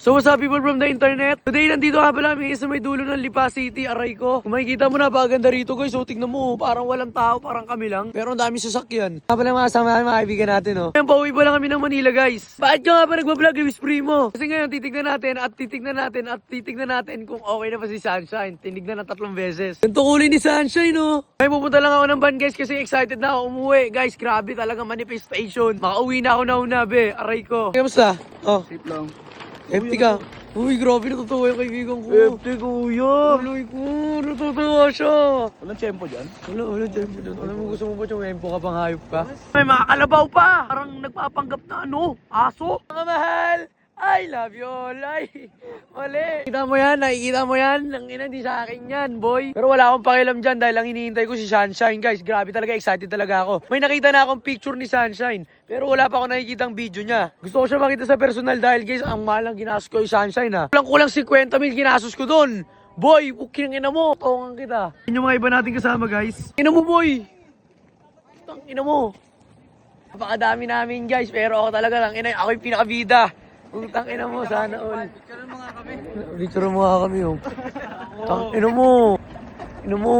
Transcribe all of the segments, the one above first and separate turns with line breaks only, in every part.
So what's up people from the internet? Today nandito nga pala kami sa may dulo ng Lipa City, aray ko. Kung makikita mo na, paganda rito guys. So tignan mo, parang walang tao, parang kami lang. Pero ang dami sasakyan. Nga pala mga samahan, mga kaibigan natin, oh. Ngayon, pauwi pa lang kami ng Manila guys. Bakit ka nga pa nagbablog, Luis Primo? Kasi ngayon, titignan natin kung okay na pa si Sunshine. Tinignan na 3 beses. Ganito kulay ni Sunshine, oh. May pupunta lang ako ng van guys kasi excited na ako umuwi. Guys, grabe talaga manifestation. Makauwi na ako na una, be. Aray ko. Kamusta? Oh.
Trip lang.
Empty ka. Uy, grabe, natutuwa yung kaibigan ko.
Empty, kuya.
Tuloy ko, natutuwa siya.
Walang tiyempo dyan?
Wala, tempo doon. Alam mo, gusto mo ba tempo ka pang hayop ka? May mga kalabaw pa. Parang nagpapanggap na aso. Mga mahal, I love you all. Ay, mali. Nakikita mo yan. Ang ina, di sa akin yan, boy. Pero wala akong pakialam dyan dahil ang hinihintay ko si Sunshine, guys. Grabe talaga, excited talaga ako. May nakita na akong picture ni Sunshine. Pero wala pa ako nakikitang video niya. Gusto ko siya makita sa personal dahil, guys, ang mahal ang ginastos ko yung Sunshine, ha. Kulang 50,000 ginastos ko doon. Boy, kinangina mo. Tongan kita. Yun yung mga iba natin kasama, guys. Ina mo, boy. Ina mo. Napakadami namin, guys. Pero ako talaga lang, ina, ako yung pinakabida. Utang ina mo, sana all.
Picture mo nga kami.
Picture mo nga kami, oh. Tang ina mo. Ina mo.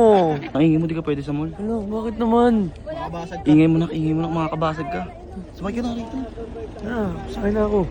Ingay mo, di ka pwede sa mall.
Ano, bakit naman?
Makabasag ka. Ingay mo na, makakabasag ka. Sabay ka na rito.
Sakay na ako.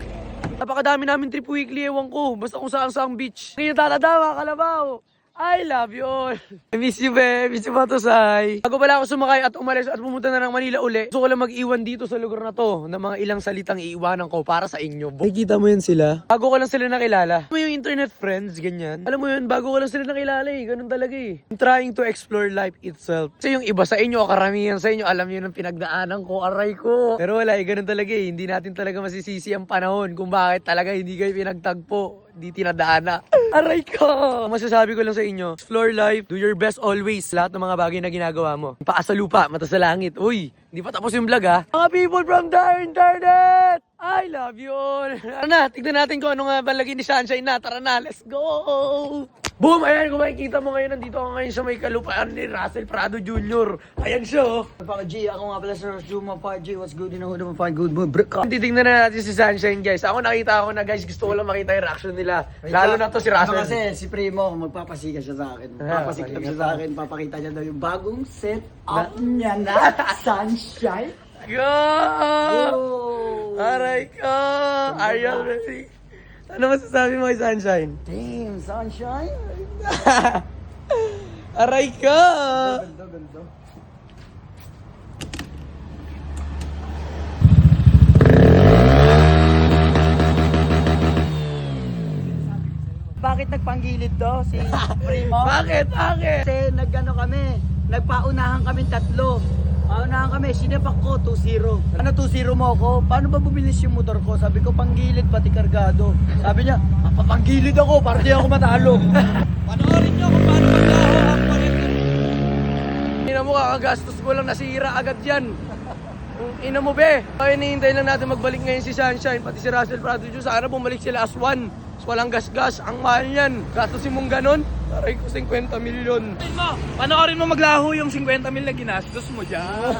Napakadami namin trip weekly, ewan ko. Basta kung saan beach. Ngayon tatadawa, kalabaw. I love you all. I miss you, be. Miss you, Matosay. Bago pala ako sumakay at umalis at pumunta na ng Manila uli, gusto ko lang mag-iwan dito sa lugar na to ng mga ilang salitang iiwanan ko para sa inyo. Nakikita mo yan sila? Bago ko lang sila nakilala. Alam mo yung internet friends, ganyan. Alam mo yun, bago ko lang sila nakilala eh. Ganun talaga eh. I'm trying to explore life itself. Kasi yung iba sa inyo, karamihan sa inyo, alam nyo ng pinagdaanan ko, aray ko. Pero wala eh, ganun talaga eh. Hindi natin talaga masisisi ang panahon kung bakit talaga hindi kayo pinagtagpo. Di tinadana. Aray ko! Masasabi ko lang sa inyo, explore life, do your best always. Lahat ng mga bagay na ginagawa mo. Paa sa lupa, mata sa langit. Uy, hindi pa tapos yung vlog ha. Mga people from the internet! I love you all. Tara na, tignan natin kung ano nga balagin ni Sunshine na. Tara na, let's go! Boom! Ayan, kung makikita mo ngayon, nandito ako ngayon sa may kalupaan ni Russell Prado Jr. Ayan siya, oh.
Paka G, ako nga pala sa Zuma 5G. What's good in the hood of a fine good mood? Brick up.
Titignan na natin si Sunshine, guys. Ako nakita ko na, guys. Gusto ko lang makita yung reaction nila. Lalo na to si Russell.
Kasi si Primo, magpapasika siya sa akin. Magpapasikap siya sa akin. Papakita niya daw yung bagong set up niya na Sunshine.
Go! Aray ko! Are you ready? Ano masasabi mo kay Sunshine?
Damn, Sunshine.
Aray ko!
Ganda. Bakit nagpanggilid to si Primo?
Bakit?
Kasi nagano kami, nagpaunahan kami 3. Paunahan kami, sinepak ko 2-0. Ano 2-0 mo ako? Paano ba bumilis yung motor ko? Sabi ko panggilid pati kargado. Sabi niya, papanggilid ako para di ako matalo. Panoorin niyo kung paano maglaho ang
Ina mo, kakagastos mo lang, nasira agad yan. Ina mo, be. Kaya hinihintay lang natin magbalik ngayon si Sunshine, pati si Russell Prado Jr. Sana bumalik sila as one. Walang gas-gas, ang mahal yan. Gastusin mong ganon, aray ko 50 milyon.
Panoorin mo maglaho yung 50 mil na ginastos mo dyan.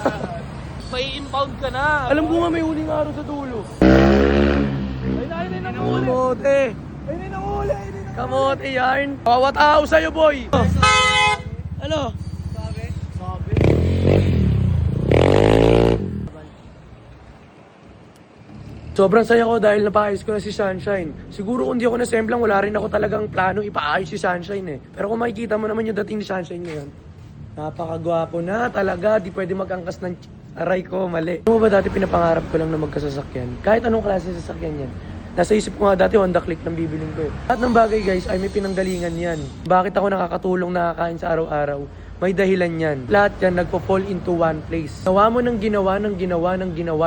May impound ka na.
Alam ko nga may huling araw sa dulo. Ay, kamote. Kamote yarn. Kawawa tao sa'yo, boy. Ano? Sabi. Sobrang saya ko dahil napaayos ko na si Sunshine. Siguro kung di ako nasemblang, wala rin ako talagang plano ipaayos si Sunshine eh. Pero kung makikita mo naman yung dating ni Sunshine ngayon, napakagwapo na talaga. Di pwede mag-angkas ng aray ko, mali. Ano ba dati pinapangarap ko lang na magkasasakyan? Kahit anong klase sasakyan yan. Nasa isip ko nga dati, Honda Click lang bibilin ko eh. Lahat ng bagay guys ay may pinanggalingan yan. Bakit ako nakakatulong nakakain sa araw-araw? May dahilan yan. Lahat yan nagpo-fall into one place. Gawa mo ng ginawa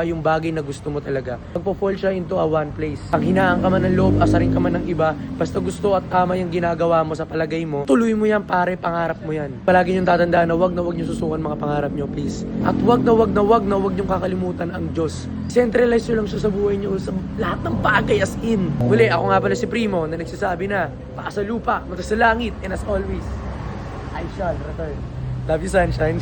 yung bagay na gusto mo talaga. Nagpo-fall siya into a one place. Pag hinaan ka man ng loob, asarin ka man ng iba, basta gusto at tama yung ginagawa mo sa palagay mo, tuloy mo yan pare, pangarap mo yan. Palagi niyong tatandaan na wag niyo susukan mga pangarap niyo, please. At wag na wag niyo kakalimutan ang Diyos. Centralize nyo lang siya sa buhay niyo sa lahat ng bagay as in. Muli, ako nga pala si Primo na nagsasabi na, paa sa lupa, mata sa langit, and as always, I shall return. Love you, Sunshine.